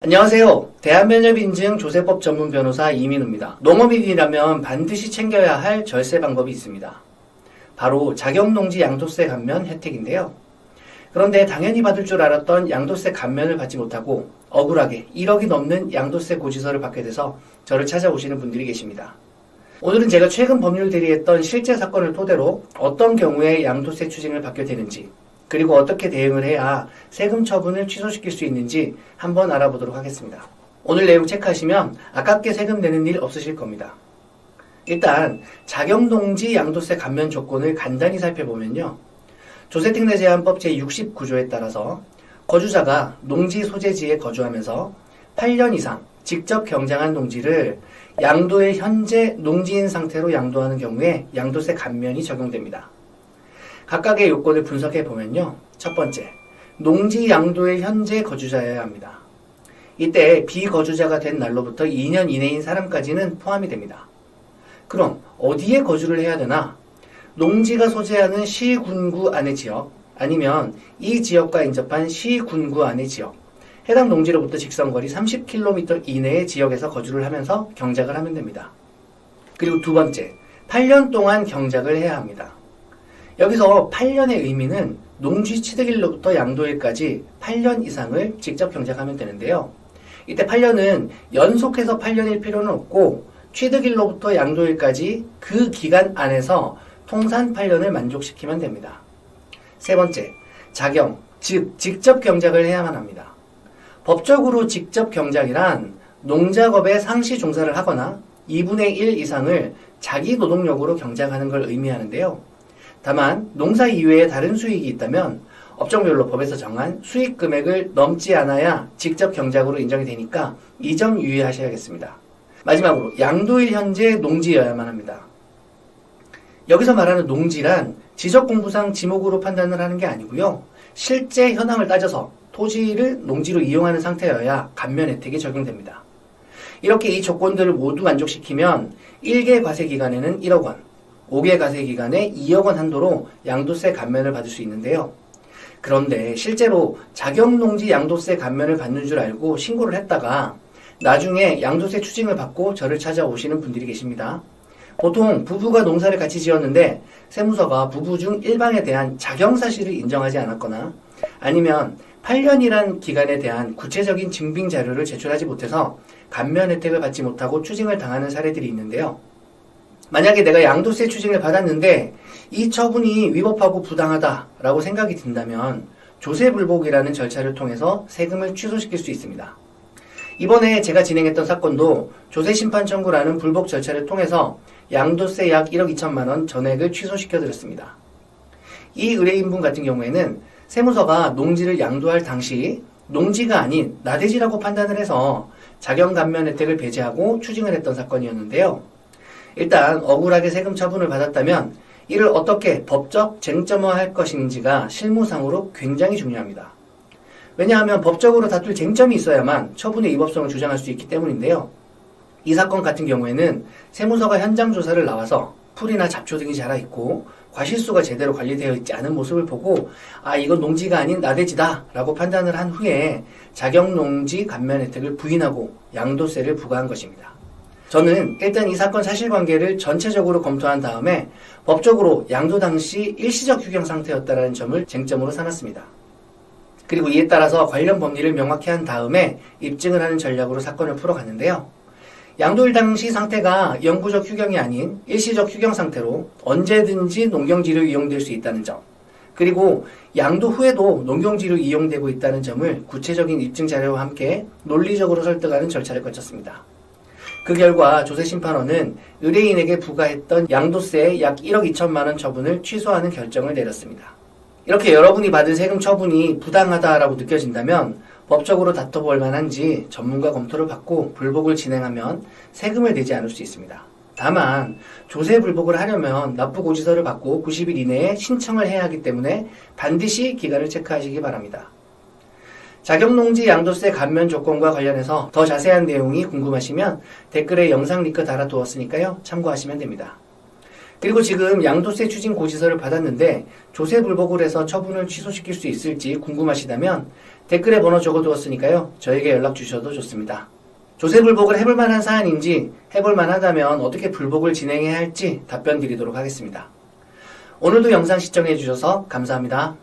안녕하세요. 대한면접인증 조세법 전문 변호사 이민우입니다. 농업인이라면 반드시 챙겨야 할 절세 방법이 있습니다. 바로 자격농지 양도세 감면 혜택인데요. 그런데 당연히 받을 줄 알았던 양도세 감면을 받지 못하고 억울하게 1억이 넘는 양도세 고지서를 받게 돼서 저를 찾아오시는 분들이 계십니다. 오늘은 제가 최근 법률 대리했던 실제 사건을 토대로 어떤 경우에 양도세 추징을 받게 되는지, 그리고 어떻게 대응을 해야 세금 처분을 취소시킬 수 있는지 한번 알아보도록 하겠습니다. 오늘 내용 체크하시면 아깝게 세금 내는 일 없으실 겁니다. 일단 자격농지 양도세 감면 조건을 간단히 살펴보면요. 조세특례제한법 제69조에 따라서 거주자가 농지 소재지에 거주하면서 8년 이상 직접 경작한 농지를 양도의 현재 농지인 상태로 양도하는 경우에 양도세 감면이 적용됩니다. 각각의 요건을 분석해 보면요. 첫 번째, 농지 양도의 현재 거주자여야 합니다. 이때 비거주자가 된 날로부터 2년 이내인 사람까지는 포함이 됩니다. 그럼 어디에 거주를 해야 되나? 농지가 소재하는 시군구 안의 지역, 아니면 이 지역과 인접한 시군구 안의 지역, 해당 농지로부터 직선거리 30km 이내의 지역에서 거주를 하면서 경작을 하면 됩니다. 그리고 두 번째, 8년 동안 경작을 해야 합니다. 여기서 8년의 의미는 농지 취득일로부터 양도일까지 8년 이상을 직접 경작하면 되는데요. 이때 8년은 연속해서 8년일 필요는 없고 취득일로부터 양도일까지 그 기간 안에서 통산 8년을 만족시키면 됩니다. 세 번째, 자경, 즉 직접 경작을 해야만 합니다. 법적으로 직접 경작이란 농작업에 상시 종사를 하거나 2분의 1 이상을 자기 노동력으로 경작하는 걸 의미하는데요. 다만 농사 이외에 다른 수익이 있다면 업종별로 법에서 정한 수익 금액을 넘지 않아야 직접 경작으로 인정이 되니까 이 점 유의하셔야겠습니다. 마지막으로 양도일 현재 농지여야만 합니다. 여기서 말하는 농지란 지적공부상 지목으로 판단을 하는 게 아니고요. 실제 현황을 따져서 토지를 농지로 이용하는 상태여야 감면 혜택이 적용됩니다. 이렇게 이 조건들을 모두 만족시키면 1개 과세기간에는 1억 원, 5개 과세기간에 2억 원 한도로 양도세 감면을 받을 수 있는데요. 그런데 실제로 자격농지 양도세 감면을 받는 줄 알고 신고를 했다가 나중에 양도세 추징을 받고 저를 찾아오시는 분들이 계십니다. 보통 부부가 농사를 같이 지었는데 세무서가 부부 중 일방에 대한 자경사실을 인정하지 않았거나 아니면 8년이란 기간에 대한 구체적인 증빙 자료를 제출하지 못해서 감면 혜택을 받지 못하고 추징을 당하는 사례들이 있는데요. 만약에 내가 양도세 추징을 받았는데 이 처분이 위법하고 부당하다라고 생각이 든다면 조세불복이라는 절차를 통해서 세금을 취소시킬 수 있습니다. 이번에 제가 진행했던 사건도 조세심판 청구라는 불복 절차를 통해서 양도세 약 1억 2천만 원 전액을 취소시켜드렸습니다. 이 의뢰인분 같은 경우에는 세무서가 농지를 양도할 당시 농지가 아닌 나대지라고 판단을 해서 자경감면 혜택을 배제하고 추징을 했던 사건이었는데요. 일단 억울하게 세금 처분을 받았다면 이를 어떻게 법적 쟁점화할 것인지가 실무상으로 굉장히 중요합니다. 왜냐하면 법적으로 다툴 쟁점이 있어야만 처분의 위법성을 주장할 수 있기 때문인데요. 이 사건 같은 경우에는 세무서가 현장 조사를 나와서 풀이나 잡초 등이 자라있고 과실수가 제대로 관리되어 있지 않은 모습을 보고 이건 농지가 아닌 나대지다 라고 판단을 한 후에 자격농지 감면 혜택을 부인하고 양도세를 부과한 것입니다. 저는 일단 이 사건 사실관계를 전체적으로 검토한 다음에 법적으로 양도 당시 일시적 휴경 상태였다는 점을 쟁점으로 삼았습니다. 그리고 이에 따라서 관련 법리를 명확히 한 다음에 입증을 하는 전략으로 사건을 풀어갔는데요. 양도일 당시 상태가 영구적 휴경이 아닌 일시적 휴경 상태로 언제든지 농경지로 이용될 수 있다는 점, 그리고 양도 후에도 농경지로 이용되고 있다는 점을 구체적인 입증 자료와 함께 논리적으로 설득하는 절차를 거쳤습니다. 그 결과 조세심판원은 의뢰인에게 부과했던 양도세 약 1억 2천만 원 처분을 취소하는 결정을 내렸습니다. 이렇게 여러분이 받은 세금 처분이 부당하다라고 느껴진다면 법적으로 다퉈볼 만한지 전문가 검토를 받고 불복을 진행하면 세금을 내지 않을 수 있습니다. 다만 조세 불복을 하려면 납부고지서를 받고 90일 이내에 신청을 해야 하기 때문에 반드시 기간을 체크하시기 바랍니다. 자격농지 양도세 감면 조건과 관련해서 더 자세한 내용이 궁금하시면 댓글에 영상 링크 달아두었으니까요. 참고하시면 됩니다. 그리고 지금 양도세 추징 고지서를 받았는데 조세 불복을 해서 처분을 취소시킬 수 있을지 궁금하시다면 댓글에 번호 적어두었으니까요. 저에게 연락 주셔도 좋습니다. 조세불복을 해볼 만한 사안인지, 해볼 만하다면 어떻게 불복을 진행해야 할지 답변 드리도록 하겠습니다. 오늘도 영상 시청해 주셔서 감사합니다.